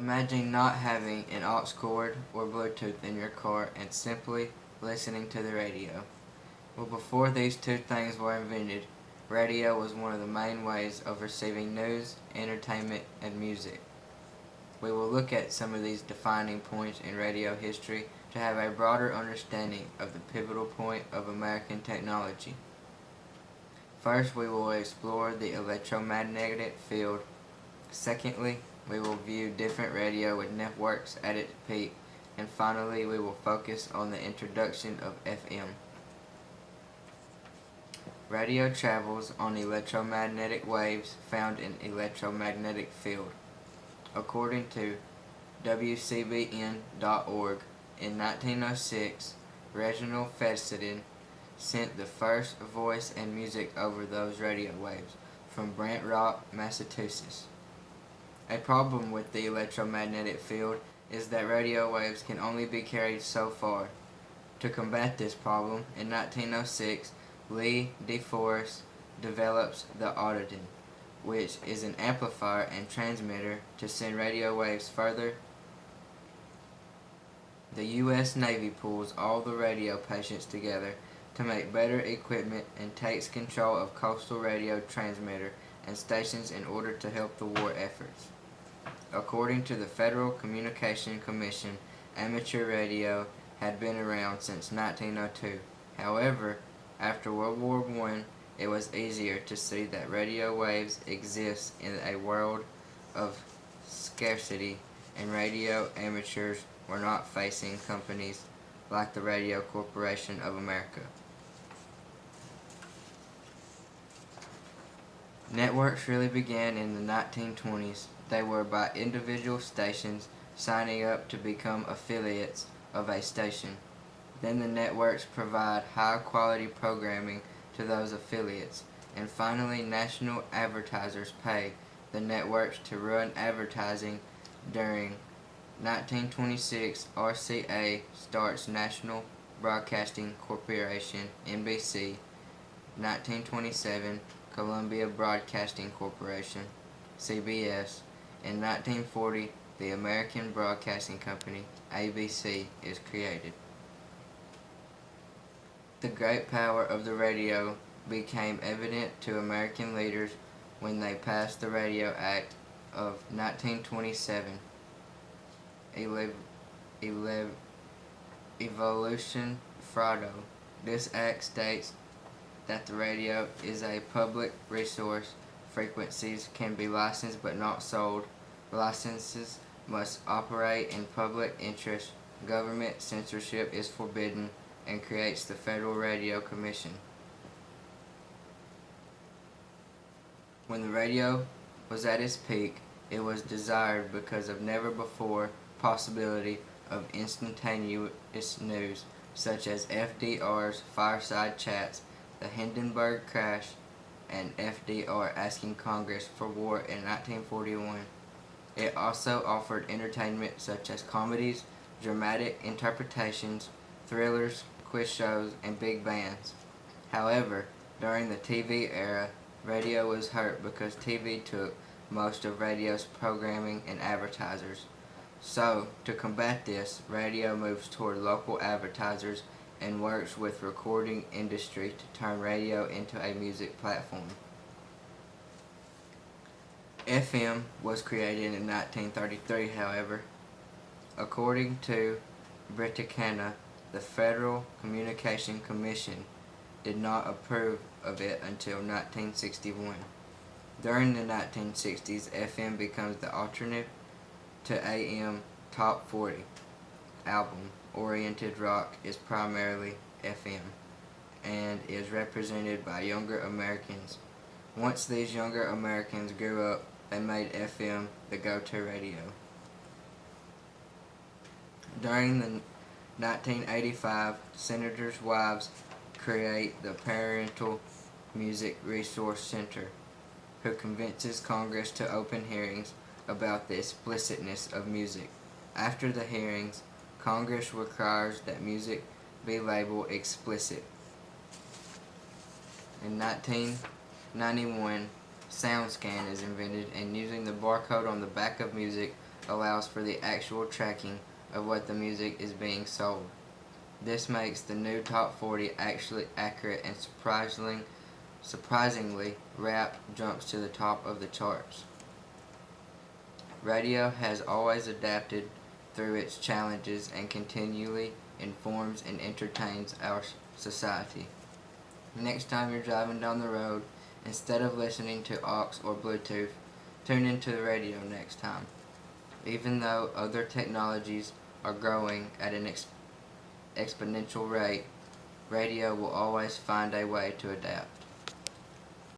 Imagine not having an aux cord or Bluetooth in your car and simply listening to the radio. Well, before these two things were invented, radio was one of the main ways of receiving news, entertainment, and music. We will look at some of these defining points in radio history to have a broader understanding of the pivotal point of American technology. First, we will explore the electromagnetic field. Secondly, we will view different radio networks at its peak. And finally, we will focus on the introduction of FM. Radio travels on electromagnetic waves found in electromagnetic field. According to WCBN.org, in 1906, Reginald Fessenden sent the first voice and music over those radio waves from Brant Rock, Massachusetts. A problem with the electromagnetic field is that radio waves can only be carried so far. To combat this problem, in 1906, Lee DeForest develops the Autoden, which is an amplifier and transmitter to send radio waves further. The U.S. Navy pulls all the radio patients together to make better equipment and takes control of coastal radio transmitter and stations in order to help the war efforts. According to the Federal Communication Commission, amateur radio had been around since 1902. However, after World War I, it was easier to see that radio waves exist in a world of scarcity, and radio amateurs were not facing companies like the Radio Corporation of America. Networks really began in the 1920s. They were by individual stations signing up to become affiliates of a station. Then the networks provide high-quality programming to those affiliates. And finally, national advertisers pay the networks to run advertising. During 1926, RCA starts National Broadcasting Corporation, NBC. 1927, Columbia Broadcasting Corporation, CBS. In 1940, the American Broadcasting Company, ABC, is created. The great power of the radio became evident to American leaders when they passed the Radio Act of 1927. Evolution Fraudo. This act states that the radio is a public resource. Frequencies can be licensed but not sold. Licenses must operate in public interest. Government censorship is forbidden, and creates the Federal Radio Commission. When the radio was at its peak, it was desired because of never before possibility of instantaneous news, such as FDR's fireside chats, the Hindenburg crash, and FDR asking Congress for war in 1941. It also offered entertainment such as comedies, dramatic interpretations, thrillers, quiz shows, and big bands. However, during the TV era, radio was hurt because TV took most of radio's programming and advertisers. So, to combat this, radio moves toward local advertisers and works with recording industry to turn radio into a music platform. FM was created in 1933, however. According to Britannica, the Federal Communication Commission did not approve of it until 1961. During the 1960s, FM becomes the alternative to AM Top 40. Album-oriented rock is primarily FM and is represented by younger Americans. Once these younger Americans grew up, they made FM the go-to radio. During the 1985, senators' wives create the Parental Music Resource Center, who convinces Congress to open hearings about the explicitness of music. After the hearings, Congress requires that music be labeled explicit. In 1991, SoundScan is invented, and using the barcode on the back of music allows for the actual tracking of what the music is being sold. This makes the new Top 40 actually accurate, and surprisingly, rap jumps to the top of the charts. Radio has always adapted through its challenges and continually informs and entertains our society. Next time you're driving down the road, instead of listening to aux or Bluetooth, tune into the radio next time. Even though other technologies are growing at an exponential rate, radio will always find a way to adapt.